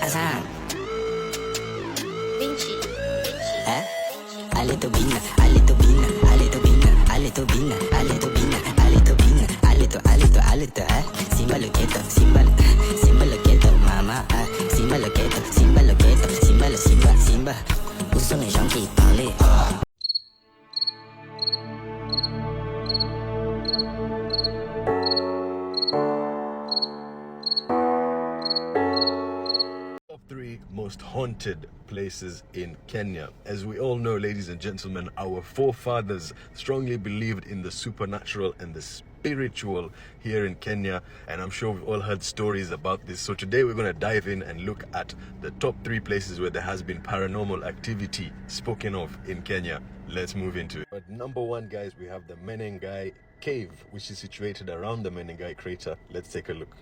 Azan. Vinci. Eh? A little bina, a little bina, a little bina, a little bina, a little bina, a little bina, a little, eh? Simba lo keto, mama, Simba lo keto, Simba. Où sont les gens qui parlaient? Top 3 most haunted places in Kenya. As we all know, ladies and gentlemen, our forefathers strongly believed in the supernatural and the spiritual here in Kenya, and I'm sure we've all heard stories about this. So today we're going to dive in and look at the top 3 places where there has been paranormal activity spoken of in Kenya. Let's move into it. But number 1, guys, we have the Menengai Cave, which is situated around the Menengai crater. Let's take a look.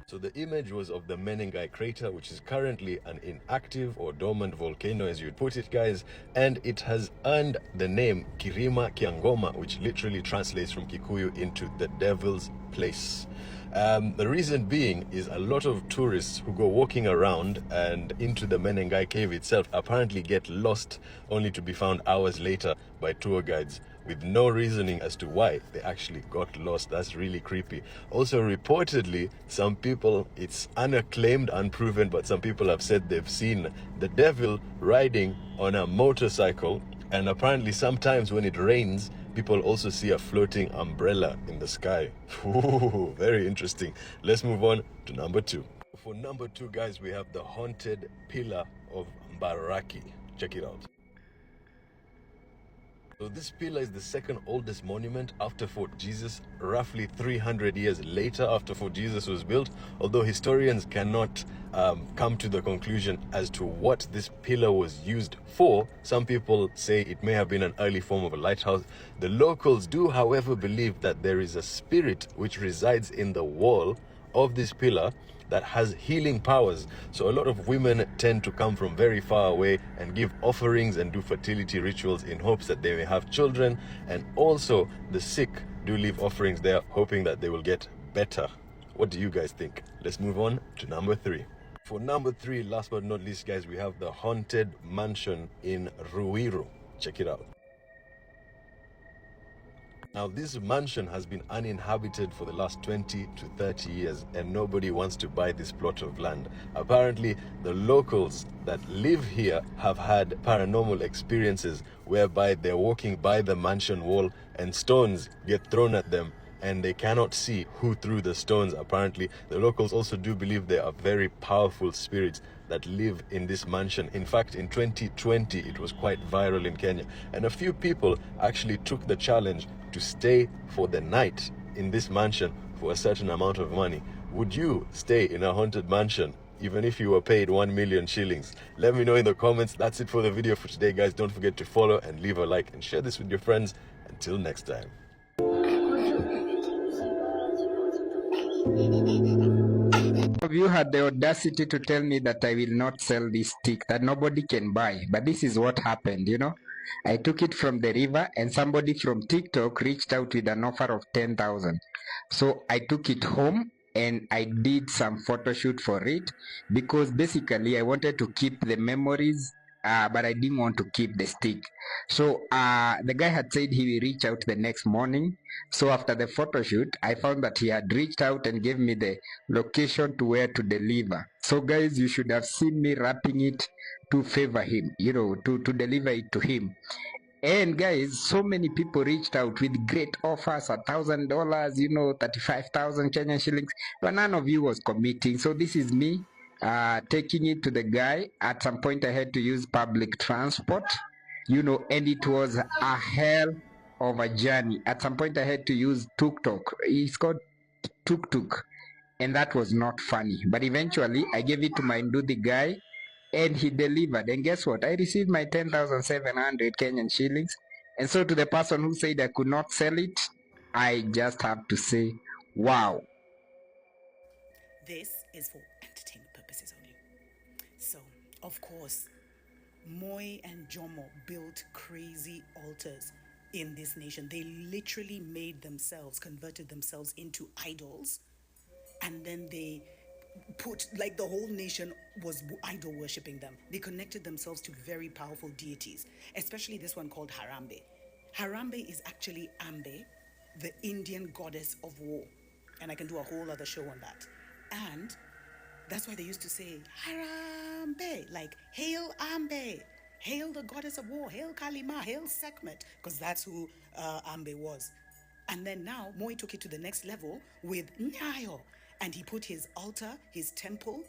So the image was of the Menengai crater, which is currently an inactive or dormant volcano, as you'd put it, guys, and it has earned the name Kirima Kiangoma, which literally translates from Kikuyu into the devil's place. The reason being is a lot of tourists who go walking around and into the Menengai cave itself apparently get lost, only to be found hours later by tour guides with no reasoning as to why they actually got lost. That's really creepy. Also, reportedly, some people, it's unacclaimed, unproven, but some people have said they've seen the devil riding on a motorcycle, and apparently sometimes when it rains, people also see a floating umbrella in the sky. Ooh, very interesting. Let's move on to number 2. For number 2, guys, we have the haunted pillar of Mbaraki. Check it out. So this pillar is the second oldest monument after Fort Jesus, roughly 300 years later after Fort Jesus was built, although historians cannot come to the conclusion as to what this pillar was used for. Some people say it may have been an early form of a lighthouse. The locals do, however, believe that there is a spirit which resides in the wall of this pillar that has healing powers. So a lot of women tend to come from very far away and give offerings and do fertility rituals in hopes that they may have children, and also the sick do leave offerings there hoping that they will get better. What do you guys think? Let's move on to number 3. For number 3, last but not least, guys, we have the haunted mansion in Ruiru. Check it out. Now, this mansion has been uninhabited for the last 20 to 30 years, and nobody wants to buy this plot of land. Apparently, the locals that live here have had paranormal experiences whereby they're walking by the mansion wall and stones get thrown at them, and they cannot see who threw the stones. Apparently, the locals also do believe there are very powerful spirits that live in this mansion. In fact, in 2020, it was quite viral in Kenya, and a few people actually took the challenge to stay for the night in this mansion for a certain amount of money. Would you stay in a haunted mansion even if you were paid 1 million shillings? Let me know in the comments. That's it for the video for today, guys. Don't forget to follow and leave a like and share this with your friends. Until next time. You had the audacity to tell me that I will not sell this stick, that nobody can buy. But this is what happened, you know. I took it from the river, and somebody from TikTok reached out with an offer of 10,000. So I took it home and I did some photo shoot for it, because basically I wanted to keep the memories, but I didn't want to keep the stick. So the guy had said he will reach out the next morning. So after the photo shoot, I found that he had reached out and gave me the location to where to deliver. So guys, you should have seen me wrapping it to favor him, you know, to deliver it to him. And guys, so many people reached out with great offers, $1,000, you know, 35,000 Kenyan shillings, but none of you was committing. So this is me taking it to the guy. At some point I had to use public transport, you know, and it was a hell of a journey. At some point I had to use tuk-tuk. It's called tuk-tuk, and that was not funny. But eventually I gave it to my Ndudi guy, and he delivered. And guess what? I received my 10,700 Kenyan shillings. And so to the person who said I could not sell it, I just have to say, wow. This is for entertainment purposes only. So, of course, Moi and Jomo built crazy altars in this nation. They literally made themselves, converted themselves into idols, and then they put, like, the whole nation was idol worshipping them. They connected themselves to very powerful deities, especially this one called Harambe. Harambe is actually Ambe, the Indian goddess of war. And I can do a whole other show on that. And that's why they used to say Harambe, like hail Ambe, hail the goddess of war, hail Kalima, hail Sekhmet, because that's who Ambe was. And then now Moi took it to the next level with Nyayo, and he put his altar, his temple,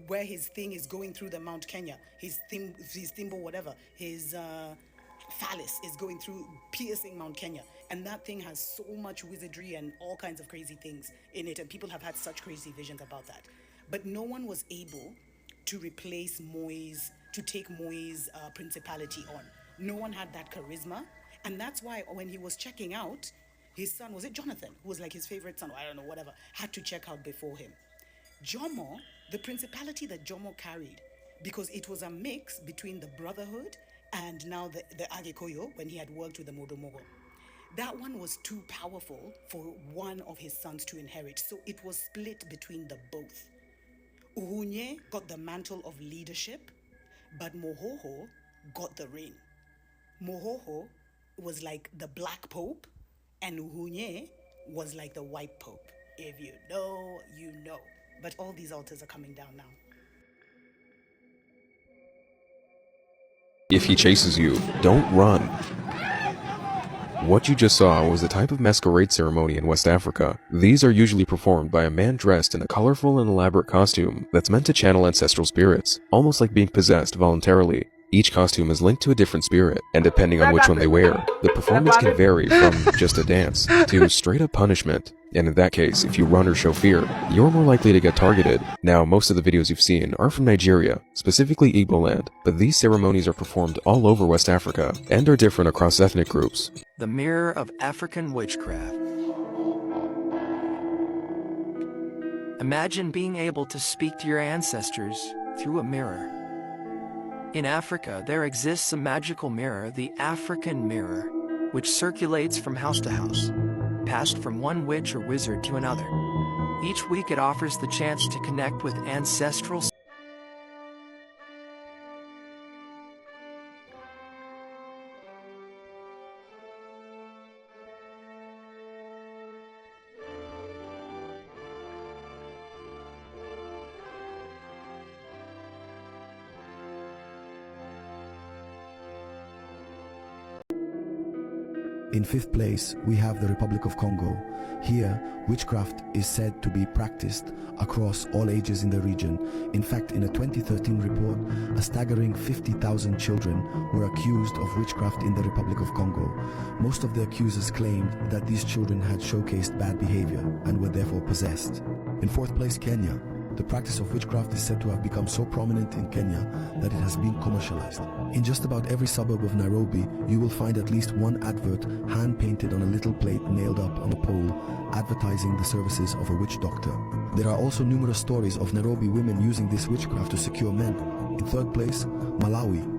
where his thing is going through the Mount Kenya, his thimble, whatever, his phallus is going through, piercing Mount Kenya. And that thing has so much wizardry and all kinds of crazy things in it. And people have had such crazy visions about that. But no one was able to replace to take Moi's principality on. No one had that charisma. And that's why when he was checking out, his son, was it Jonathan, who was like his favorite son, or I don't know, whatever, had to check out before him. Jomo, the principality that Jomo carried, because it was a mix between the Brotherhood and now the Agekoyo, when he had worked with the Modomogo. That one was too powerful for one of his sons to inherit, so it was split between the both. Uhunye got the mantle of leadership, but Mohoho got the reign. Mohoho was like the black pope, and Uhunye was like the white pope. If you know, you know. But all these altars are coming down now. If he chases you, don't run. What you just saw was a type of masquerade ceremony in West Africa. These are usually performed by a man dressed in a colorful and elaborate costume that's meant to channel ancestral spirits, almost like being possessed voluntarily. Each costume is linked to a different spirit, and depending on which one they wear, the performance can vary from just a dance to straight up punishment. And in that case, if you run or show fear, you're more likely to get targeted. Now, most of the videos you've seen are from Nigeria, specifically Igbo land, but these ceremonies are performed all over West Africa and are different across ethnic groups. The mirror of African witchcraft. Imagine being able to speak to your ancestors through a mirror. In Africa, there exists a magical mirror, the African mirror, which circulates from house to house, passed from one witch or wizard to another. Each week it offers the chance to connect with ancestral In fifth place, we have the Republic of Congo. Here, witchcraft is said to be practiced across all ages in the region. In fact, in a 2013 report, a staggering 50,000 children were accused of witchcraft in the Republic of Congo. Most of the accusers claimed that these children had showcased bad behavior and were therefore possessed. In fourth place, Kenya. The practice of witchcraft is said to have become so prominent in Kenya that it has been commercialized. In just about every suburb of Nairobi, you will find at least one advert hand-painted on a little plate nailed up on a pole, advertising the services of a witch doctor. There are also numerous stories of Nairobi women using this witchcraft to secure men. In third place, Malawi.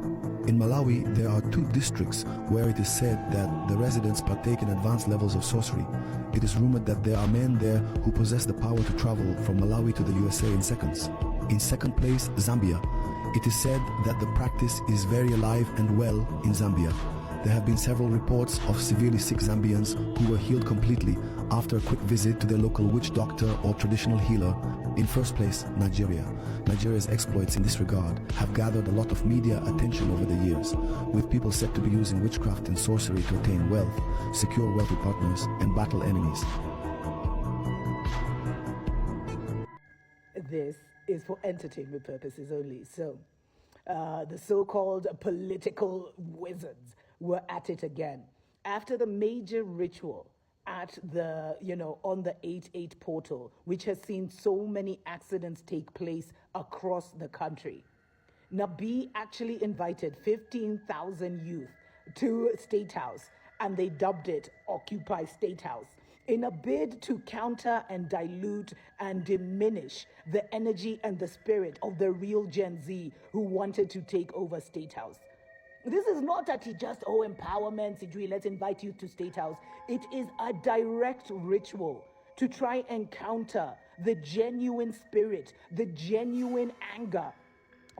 In Malawi, there are 2 districts where it is said that the residents partake in advanced levels of sorcery. It is rumored that there are men there who possess the power to travel from Malawi to the USA in seconds. In second place, Zambia. It is said that the practice is very alive and well in Zambia. There have been several reports of severely sick Zambians who were healed completely after a quick visit to their local witch doctor or traditional healer. In first place, Nigeria. Nigeria's exploits in this regard have gathered a lot of media attention over the years, with people said to be using witchcraft and sorcery to attain wealth, secure wealthy partners, and battle enemies. This is for entertainment purposes only. So, the so-called political wizards were at it again. After the major ritual at the, on the 8/8 portal, which has seen so many accidents take place across the country, Nabi actually invited 15,000 youth to State House, and they dubbed it Occupy State House, in a bid to counter and dilute and diminish the energy and the spirit of the real Gen Z who wanted to take over State House. This is not that he just, empowerment, Sidri, let's invite you to State House. It is a direct ritual to try and counter the genuine spirit, the genuine anger,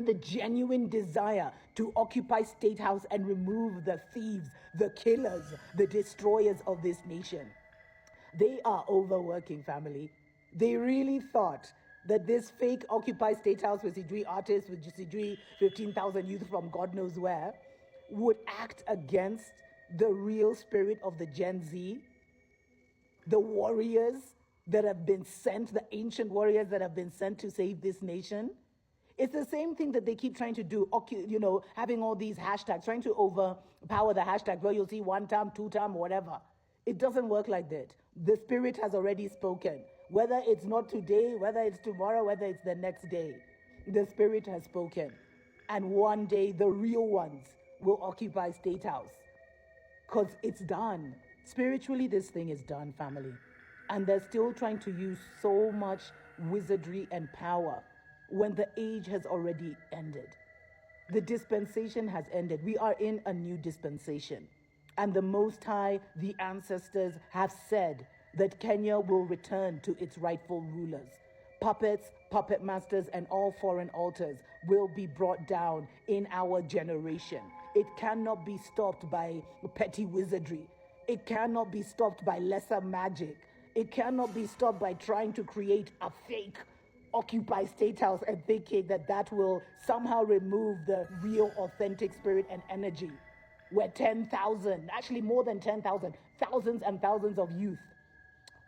the genuine desire to occupy State House and remove the thieves, the killers, the destroyers of this nation. They are overworking, family. They really thought that this fake Occupy State House with Sijui artists, with Sijui 15,000 youth from God knows where, would act against the real spirit of the Gen Z, the warriors that have been sent, the ancient warriors that have been sent to save this nation. It's the same thing that they keep trying to do, having all these hashtags, trying to overpower the hashtag where you'll see 1 time, 2 time, whatever. It doesn't work like that. The spirit has already spoken. Whether it's not today, whether it's tomorrow, whether it's the next day, the spirit has spoken. And one day, the real ones will occupy State House. Because it's done. Spiritually, this thing is done, family. And they're still trying to use so much wizardry and power when the age has already ended. The dispensation has ended. We are in a new dispensation. And the Most High, the ancestors, have said that Kenya will return to its rightful rulers. Puppets, puppet masters, and all foreign altars will be brought down in our generation. It cannot be stopped by petty wizardry. It cannot be stopped by lesser magic. It cannot be stopped by trying to create a fake Occupy State House and thinking that that will somehow remove the real, authentic spirit and energy. Where 10,000, actually more than 10,000, thousands and thousands of youth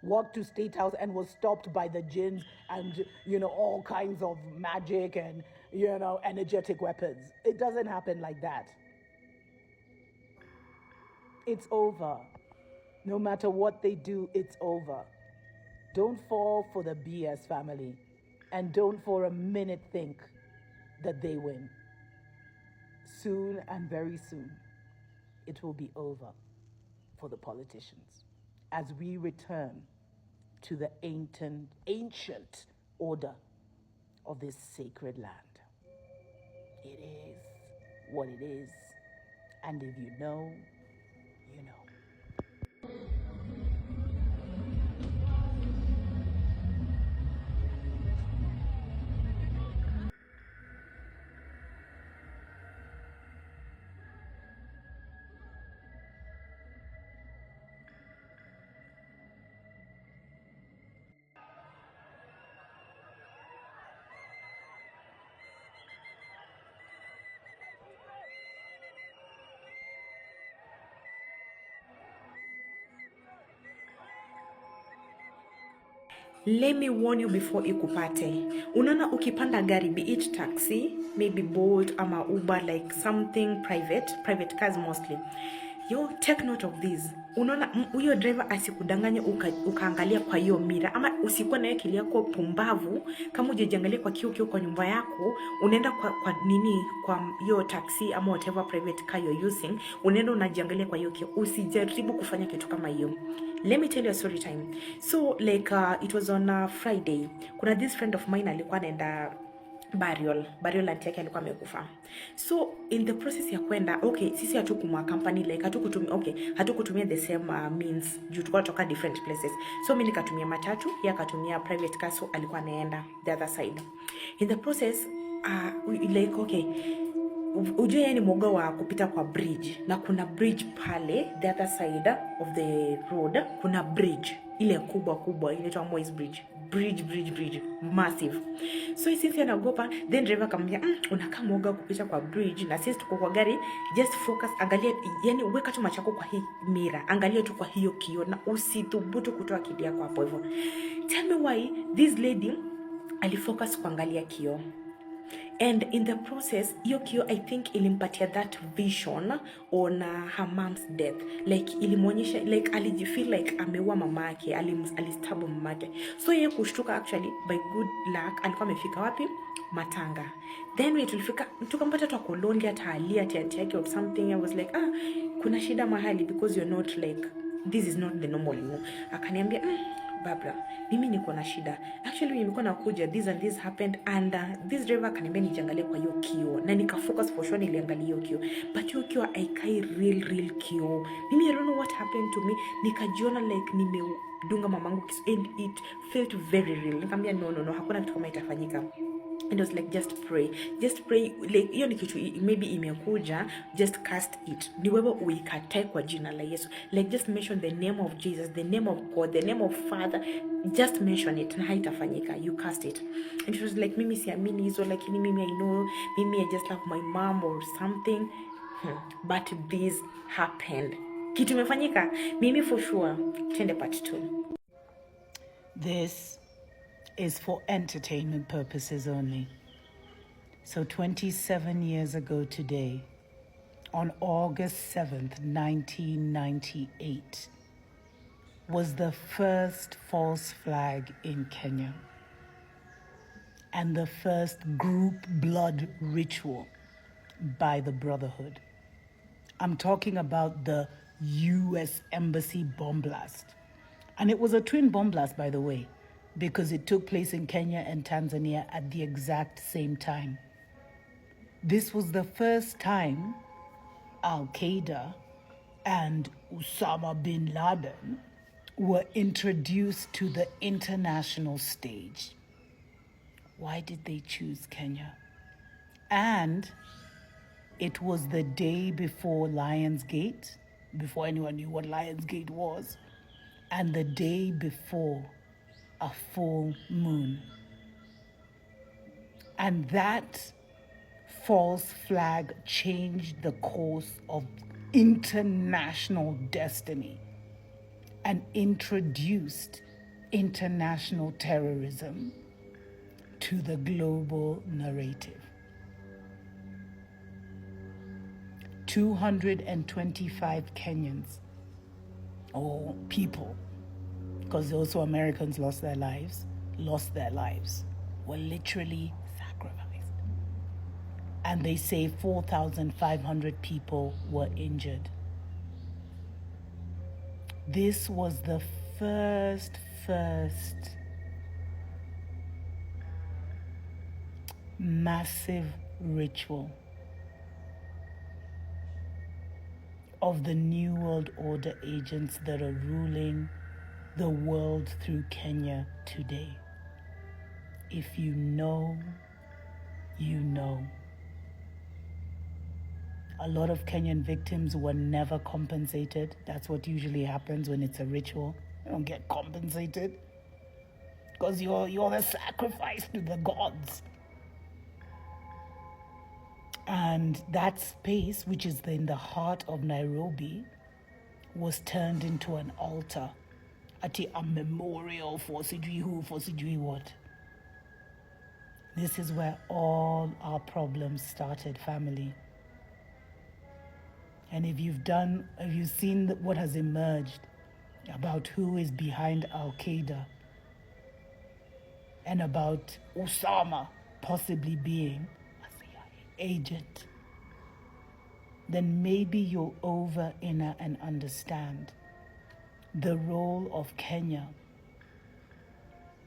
walked to State House and was stopped by the jinns and, all kinds of magic and, energetic weapons. It doesn't happen like that. It's over. No matter what they do, it's over. Don't fall for the BS, family. And don't for a minute think that they win. Soon and very soon, it will be over for the politicians as we return to the ancient order of this sacred land. It is what it is, and if you know, you know. Let me warn you before ikupate. Unaona ukipanda gari, be it taxi, maybe Bolt ama Uber, like something private cars mostly. Take note of this. Unaona huyo driver asikudanganye ukaangalia kwa hiyo mira, ama usikuwa na akili yako pumbavu kama hujajiangalia kwa kioo kwa nyumba yako, unaenda kwa hiyo taxi ama whatever private car you're using, unaenda unajiangalia kwa hiyo kioo. Usijaribu kufanya kitu kama hiyo. Let me tell you a story time. So like it was on a Friday. Kuna this friend of mine alikuwa anaenda burial auntie yake alikuwa amekufa. So in the process ya kwenda, sisi hatukumwa company, like hatukutumia the same means, juu tulikuwa kutoka different places. So mimi nikatumia matatu, yeye akatumia private car, so alikuwa anaenda the other side. In the process ujue yeye ni mwoga wa kupita kwa bridge, na kuna bridge pale the other side of the road, kuna bridge ile kubwa inaitwa Moi's bridge massive. So sisi anagopa, then driver akamwambia unakaa mwoga kupita kwa bridge na sisi tuko kwa gari, just focus, angalia, yani weka tu macho yako kwa hii mira, angalia tu kwa hiyo kioo na usithubutu kutoa akili yako hapo hivyo. Tell me why this lady alifocus kuangalia kioo. And in the process, hiyo kioo I think ilimpatia that vision on her mom's death. Like ilimuonyesha, like alijifeel like ameua mama yake, alistabu mama yake. So yeye kushtuka, actually by good luck alikuwa amefika wapi? Matanga. Then we tulifika, tukampata tu akolongi atalia ati yake or something. I was like, kuna shida mahali, because you're not like, this is not the normal you. Akaniambia, Barbara, mimi niko na shida. Actually nilikuwa nakuja, this and this happened, and this driver akaniambia nijiangalie kwa hiyo kioo, na nikafocus for sure, niliangalia hiyo kioo, but hiyo kioo haikai real kioo. Mimi I don't know what happened to me, nikajiona like dunga mamangu kisu, and it felt very real. Nikamwambia no, hakuna kitu kama itafanyika. And I was like, just pray, like hiyo ni kitu maybe imekuja, just cast it, ni wewe uikatae kwa jina la Yesu, like just mention the name of Jesus, the name of God, the name of Father, just mention it na haitafanyika, you cast it. And it was like, mimi siamini hizo, lakini mimi I know, mimi I just love my mom or something. But this happened, kitu imefanyika, mimi for sure. Tende part 2. This is for entertainment purposes only. So 27 years ago today, on August 7th, 1998, was the first false flag in Kenya and the first group blood ritual by the Brotherhood. I'm talking about the US Embassy bomb blast. And it was a twin bomb blast, by the way, because it took place in Kenya and Tanzania at the exact same time. This was the first time Al-Qaeda and Osama bin Laden were introduced to the international stage. Why did they choose Kenya? And it was the day before Lionsgate, before anyone knew what Lionsgate was, and the day before a full moon. And that false flag changed the course of international destiny and introduced international terrorism to the global narrative. 225 Kenyans, or people, because also Americans lost their lives, were literally sacrificed. And they say 4,500 people were injured. This was the first massive ritual of the New World Order agents that are ruling the world through Kenya today. If you know, you know. A lot of Kenyan victims were never compensated. That's what usually happens when it's a ritual. You don't get compensated because you're the sacrifice to the gods. And that space, which is in the heart of Nairobi, was turned into an altar, a memorial for sijui who, for sijui what. This is where all our problems started, family. And if you've seen what has emerged about who is behind Al-Qaeda and about Osama possibly being a CIA agent, then maybe you'll inner and understand the role of Kenya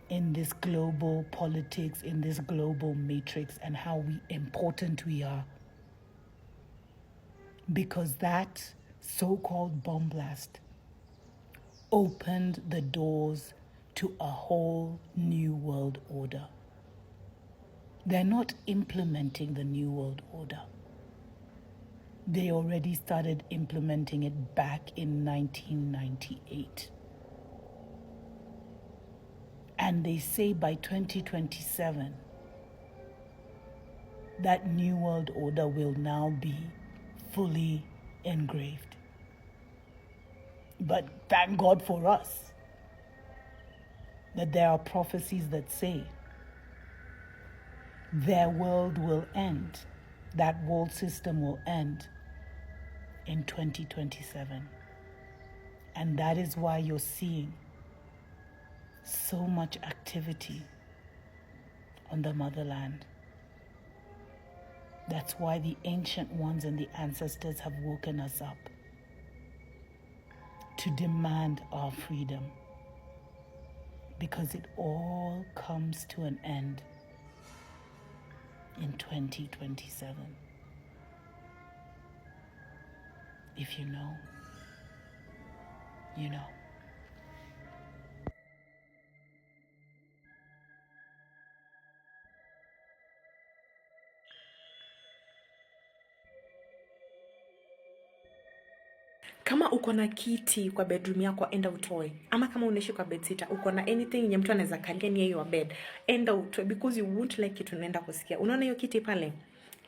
in this global politics, in this global matrix, and how important we are. Because that so-called bomb blast opened the doors to a whole new world order. They're not implementing the new world order. They already started implementing it back in 1998. And they say by 2027, that new world order will now be fully engraved. But thank God for us that there are prophecies that say their world will end, that world system will end in 2027. And that is why you're seeing so much activity on the motherland. That's why the ancient ones and the ancestors have woken us up to demand our freedom, because it all comes to an end in 2027. If you know, you know. Kama uko na kiti kwa bedroom yako, enda utoe. Ama kama unaishi kwa bedsitter, uko na anything yenye mtu anaweza kalia near your bed, enda utoe, because you won't like it unaenda kusikia. Unaona hiyo kiti pale?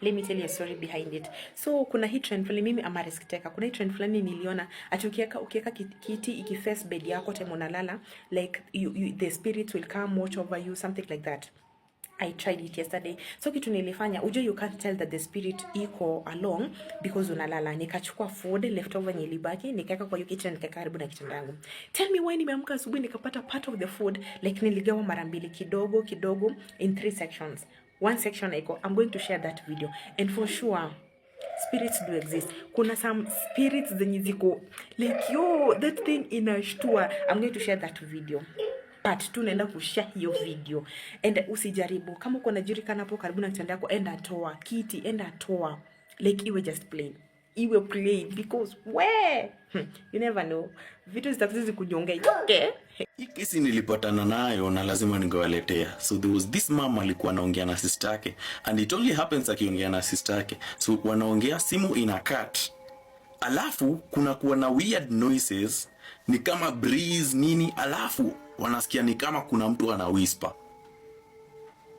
Let me tell you a story behind it. So kuna hii trend fulani, mimi ama risk taker, kuna hii trend fulani niliona ati ukiweka kiti ikiface bed yako time unalala, like the spirits will come watch over you, something like that. I tried it yesterday. So kitu nilifanya, ujue you can't tell that the spirit iko along because unalala. Nikachukua food leftover nilibaki, nikaweka kwa hiyo kitchen, nikaweka karibu na kitanda yangu. Tell me why nimeamka asubuhi nikapata part of the food like niligawa mara mbili, kidogo kidogo, in 3 sections. One section I'm going to share that video, and for sure spirits do exist. Kuna some spirits zenye ziko like, yo, that thing inashtua. I'm going to share that video. Part 2 naenda kushare hiyo video. And usijaribu kama uko na jerrycan hapo karibu na kitanda yako, enda toa kiti, enda toa, like iwe just plain, iwe plain, because you never know, vitu zitakuzi kunyongea. Okay, hii kesi nilipatana nayo na lazima ningewaletea. So there was this mama alikuwa anaongea na sister yake, and it only happens akiongea na sister yake, so wanaongea, simu ina cut, alafu kuna kuwa na weird noises, ni kama breeze nini, alafu wanasikia ni kama kuna mtu ana whisper,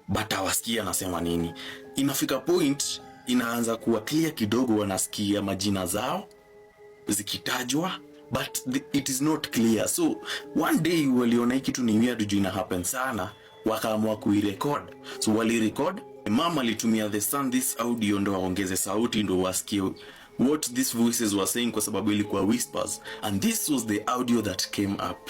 but hawasikia anasema nini. Inafika point inaanza kuwa clear kidogo, wanasikia majina zao zikitajwa, but it is not clear. So one day waliona hiki kitu ni weird juu ina happen sana, wakaamua kuirecord. So walirecord, mama alitumia the sound this audio ndo waongeze sauti ndo wasikie what these voices were saying, kwa sababu ilikuwa whispers, and this was the audio that came up.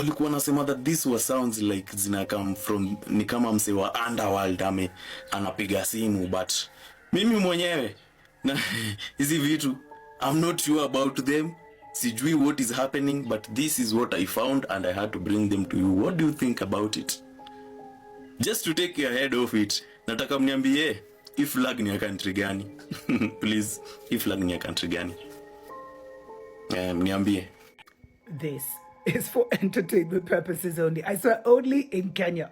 walikuwa wanasema that this was sounds like zina come from ni kama mse wa underworld anapiga simu, but mimi mwenyewe na hizi vitu I'm not sure about them. Sijui what is happening, but this is what I found and I had to bring them to you. What do you think about it? Just to take your head off it. Nataka mniambie hii flag ni ya country gani? Please, hii flag ni ya country gani? Mniambie. This is for entertainment purposes only. I swear, only in Kenya.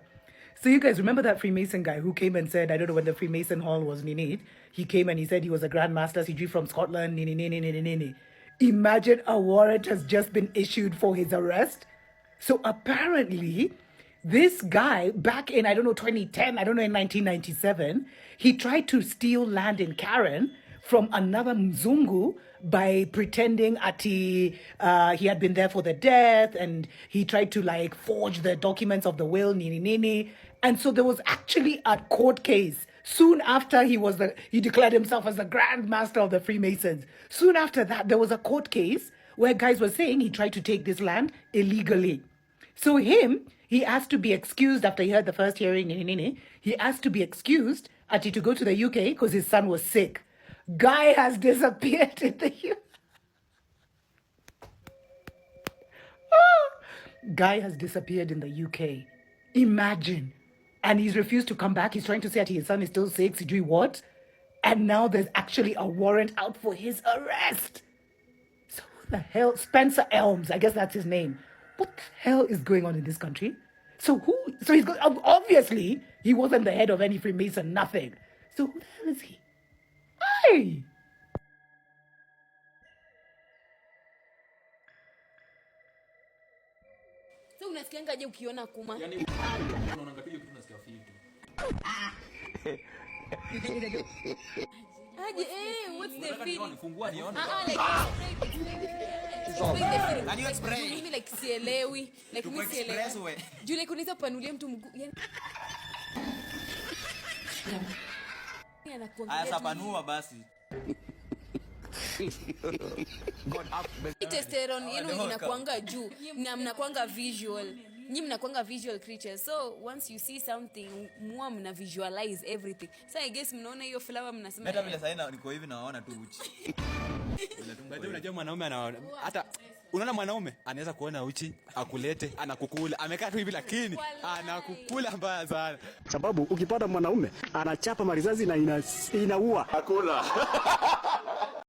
So you guys remember that Freemason guy who came and said, I don't know when the Freemason Hall was, nini. He came and he said he was a Grandmaster, CG from Scotland, nini. Imagine a warrant has just been issued for his arrest. So apparently, this guy, back in, I don't know, 2010, I don't know, in 1997, he tried to steal land in Karen from another Mzungu by pretending he had been there for the death, and he tried to like forge the documents of the will, nini. And so there was actually a court case soon after he declared himself as the Grand Master of the Freemasons. Soon after that, there was a court case where guys were saying he tried to take this land illegally. So he asked to be excused after he heard the first hearing, he asked to be excused to go to the UK because his son was sick. Guy has disappeared in the UK. Guy has disappeared in the UK. Imagine. And he's refused to come back. He's trying to say that his son is still sick. Sijui what? And now there's actually a warrant out for his arrest. So who the hell? Spencer Elms, I guess that's his name. What the hell is going on in this country? So he's obviously he wasn't the head of any Freemason, nothing. So who the hell is he? Hey! So unasikianga je ukiona kuma? Yaani unaona hiyo kitu unasikia feel tu. Aje what's the feeling? Fungua nione. Can you explain? Mimi like sielewi. Like mimi sielewi. Jule kunaweza panulia mtu mguu. Aya sapanua basi. Testosterone yenu inakuanga juu na mnakuanga visual. Nyinyi mnakuanga visual creatures. So once you see something, mna visualize everything. So I guess mnaona hiyo flower mnasema. Hata vile sasa niko hivi naona tu uchi. Unajua mwanaume anaona hata unaona mwanaume anaweza kuona uchi akulete anakukula amekaa tu hivi lakini anakukula mbaya sana, sababu ukipata mwanaume anachapa marizazi na inaua hakuna